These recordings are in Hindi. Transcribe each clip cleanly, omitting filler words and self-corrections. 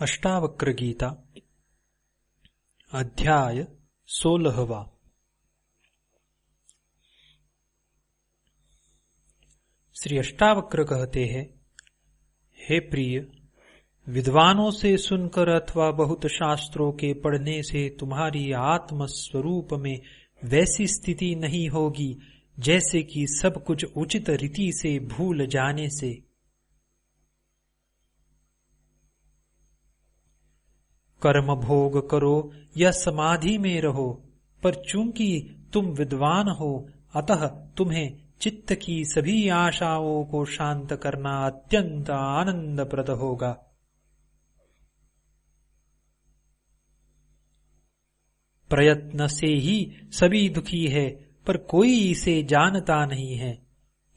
अष्टावक्र गीता अध्याय 16वां। श्री अष्टावक्र कहते हैं, हे प्रिय, विद्वानों से सुनकर अथवा बहुत शास्त्रों के पढ़ने से तुम्हारी आत्म स्वरूप में वैसी स्थिति नहीं होगी जैसे कि सब कुछ उचित रीति से भूल जाने से। कर्म भोग करो या समाधि में रहो, पर चूंकि तुम विद्वान हो अतः तुम्हें चित्त की सभी आशाओं को शांत करना अत्यंत आनंदप्रद होगा। प्रयत्न से ही सभी दुखी है, पर कोई इसे जानता नहीं है।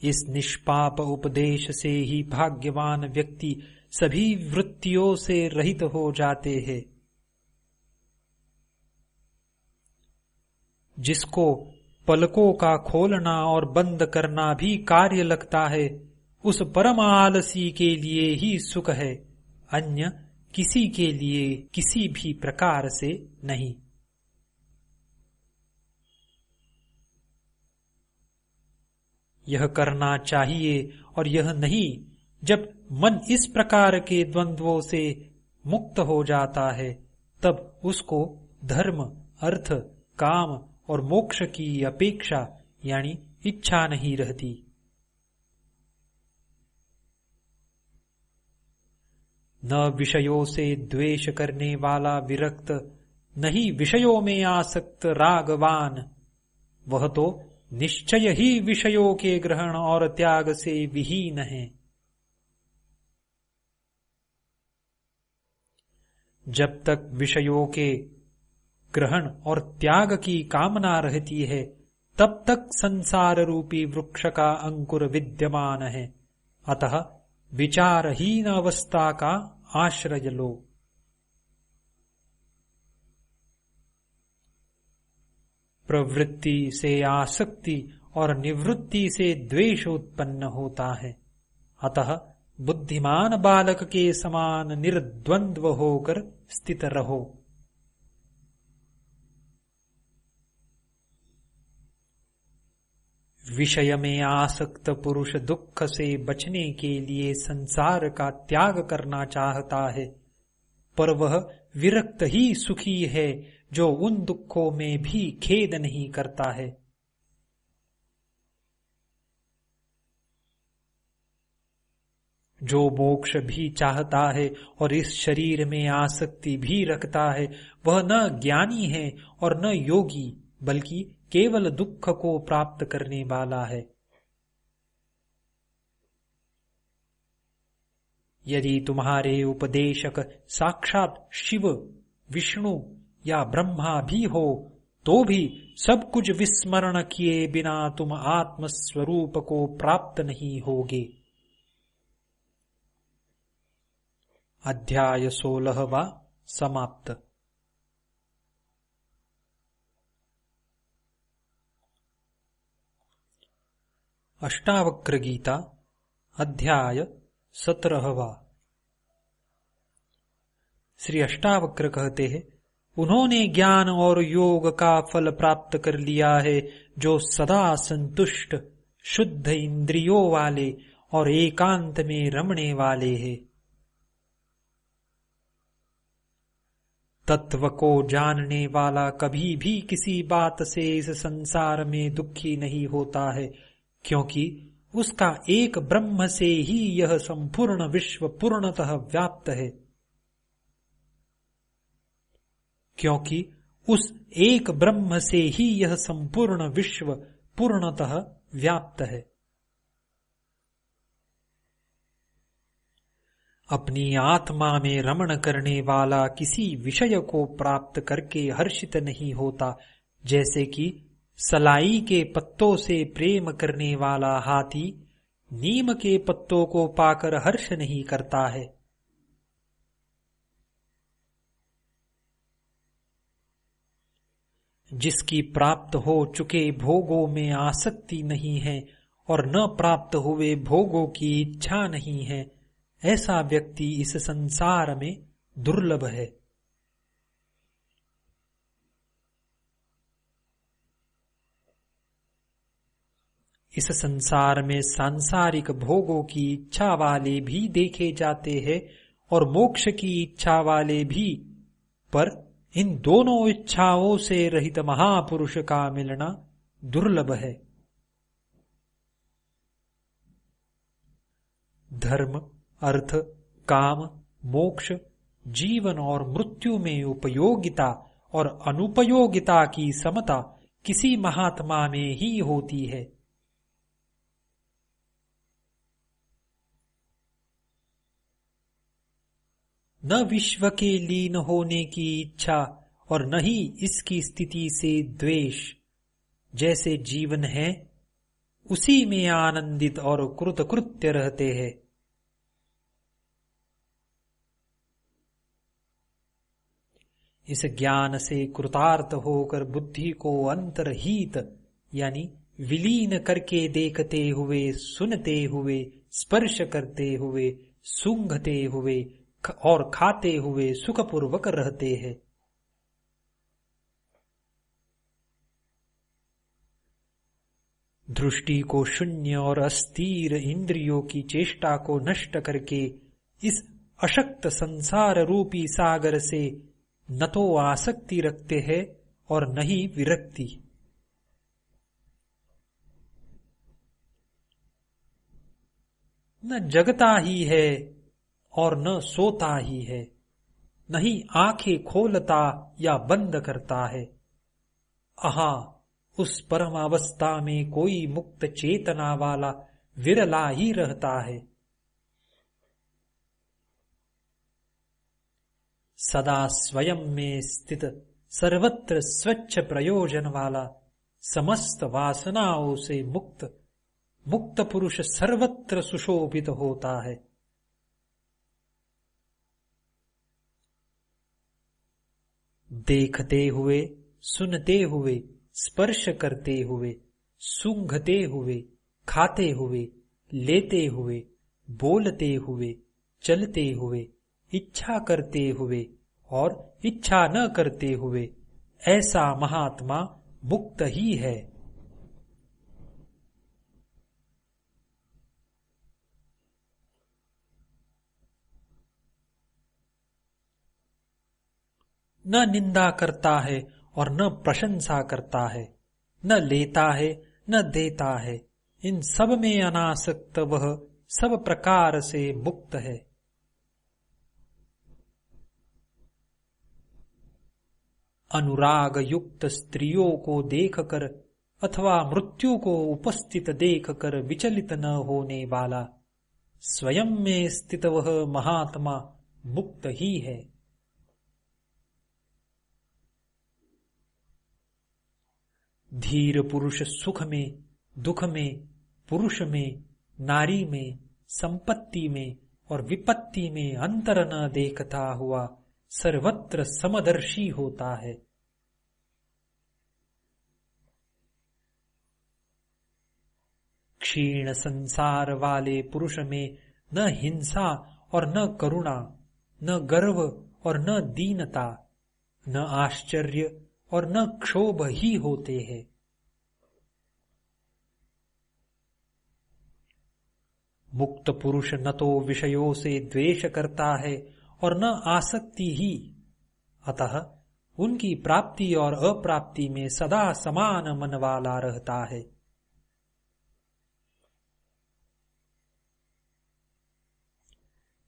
इस निष्पाप उपदेश से ही भाग्यवान व्यक्ति सभी वृत्तियों से रहित हो जाते हैं। जिसको पलकों का खोलना और बंद करना भी कार्य लगता है, उस परम आलसी के लिए ही सुख है, अन्य किसी के लिए किसी भी प्रकार से नहीं। यह करना चाहिए और यह नहीं। जब मन इस प्रकार के द्वंद्वों से मुक्त हो जाता है, तब उसको धर्म, अर्थ, काम और मोक्ष की अपेक्षा यानी इच्छा नहीं रहती। न विषयों से द्वेष करने वाला विरक्त, नहीं विषयों में आसक्त रागवान, वह तो निश्चय ही विषयों के ग्रहण और त्याग से विहीन है। जब तक विषयों के ग्रहण और त्याग की कामना रहती है, तब तक संसार रूपी वृक्ष का अंकुर विद्यमान है। अतः विचारहीन अवस्था का आश्रय लो। प्रवृत्ति से आसक्ति और निवृत्ति से द्वेष उत्पन्न होता है। अतः बुद्धिमान बालक के समान निर्द्वंद्व होकर स्थित रहो। विषय में आसक्त पुरुष दुख से बचने के लिए संसार का त्याग करना चाहता है, पर वह विरक्त ही सुखी है जो उन दुखों में भी खेद नहीं करता है। जो मोक्ष भी चाहता है और इस शरीर में आसक्ति भी रखता है, वह न ज्ञानी है और न योगी, बल्कि केवल दुख को प्राप्त करने वाला है। यदि तुम्हारे उपदेशक साक्षात शिव, विष्णु या ब्रह्मा भी हो, तो भी सब कुछ विस्मरण किए बिना तुम आत्म स्वरूप को प्राप्त नहीं होगे। अध्याय 16वां समाप्त। अष्टावक्र गीता अध्याय 17वां। श्री अष्टावक्र कहते हैं, उन्होंने ज्ञान और योग का फल प्राप्त कर लिया है, जो सदा संतुष्ट, शुद्ध इंद्रियों वाले और एकांत में रमने वाले हैं। तत्व को जानने वाला कभी भी किसी बात से इस संसार में दुखी नहीं होता है, क्योंकि उसका एक ब्रह्म से ही यह संपूर्ण विश्व पूर्णतः व्याप्त है। क्योंकि उस एक ब्रह्म से ही यह संपूर्ण विश्व पूर्णतः व्याप्त है। अपनी आत्मा में रमण करने वाला किसी विषय को प्राप्त करके हर्षित नहीं होता, जैसे कि सलाई के पत्तों से प्रेम करने वाला हाथी नीम के पत्तों को पाकर हर्ष नहीं करता है। जिसकी प्राप्त हो चुके भोगों में आसक्ति नहीं है और न प्राप्त हुए भोगों की इच्छा नहीं है, ऐसा व्यक्ति इस संसार में दुर्लभ है। इस संसार में सांसारिक भोगों की इच्छा वाले भी देखे जाते हैं और मोक्ष की इच्छा वाले भी, पर इन दोनों इच्छाओं से रहित महापुरुष का मिलना दुर्लभ है। धर्म, अर्थ, काम, मोक्ष, जीवन और मृत्यु में उपयोगिता और अनुपयोगिता की समता किसी महात्मा में ही होती है। न विश्व के लीन होने की इच्छा और न ही इसकी स्थिति से द्वेष। जैसे जीवन है उसी में आनंदित और कृतकृत्य रहते हैं। इस ज्ञान से कृतार्थ होकर बुद्धि को अंतर्हित यानी विलीन करके देखते हुए, सुनते हुए, स्पर्श करते हुए, सूंघते हुए और खाते हुए सुखपूर्वक रहते हैं। दृष्टि को शून्य और अस्थिर इंद्रियों की चेष्टा को नष्ट करके इस अशक्त संसार रूपी सागर से न तो आसक्ति रखते हैं और न ही विरक्ति। न जगता ही है और न सोता ही है, न ही आंखें खोलता या बंद करता है। आहा, उस परम अवस्था में कोई मुक्त चेतना वाला विरला ही रहता है। सदा स्वयं में स्थित, सर्वत्र स्वच्छ प्रयोजन वाला, समस्त वासनाओं से मुक्त, मुक्त पुरुष सर्वत्र सुशोभित होता है। देखते हुए, सुनते हुए, स्पर्श करते हुए, सूंघते हुए, खाते हुए, लेते हुए, बोलते हुए, चलते हुए, इच्छा करते हुए और इच्छा न करते हुए, ऐसा महात्मा मुक्त ही है। न निंदा करता है और न प्रशंसा करता है, न लेता है न देता है। इन सब में अनासक्त वह सब प्रकार से मुक्त है। अनुराग युक्त स्त्रियों को देखकर अथवा मृत्यु को उपस्थित देखकर विचलित न होने वाला, स्वयं में स्थित वह महात्मा मुक्त ही है। धीर पुरुष सुख में, दुख में, पुरुष में, नारी में, संपत्ति में और विपत्ति में अंतर न देखता हुआ सर्वत्र समदर्शी होता है। क्षीण संसार वाले पुरुष में न हिंसा और न करुणा, न गर्व और न दीनता, न आश्चर्य और न क्षोभ ही होते हैं। मुक्त पुरुष न तो विषयों से द्वेष करता है और न आसक्ति ही, अतः उनकी प्राप्ति और अप्राप्ति में सदा समान मन वाला रहता है।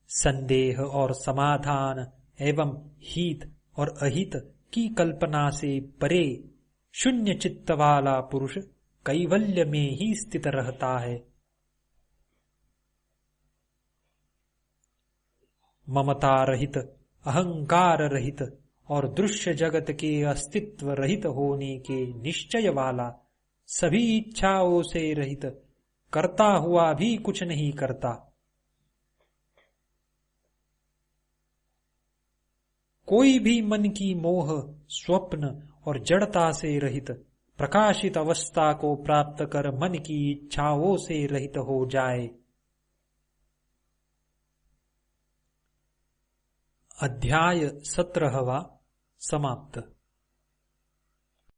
संदेह और समाधान एवं हित और अहित की कल्पना से परे शून्य चित्त वाला पुरुष कैवल्य में ही स्थित रहता है। ममता रहित, अहंकार रहित और दृश्य जगत के अस्तित्व रहित होने के निश्चय वाला, सभी इच्छाओं से रहित, करता हुआ भी कुछ नहीं करता। कोई भी मन की मोह, स्वप्न और जड़ता से रहित प्रकाशित अवस्था को प्राप्त कर मन की इच्छाओं से रहित हो जाए। अध्याय 17वां समाप्त।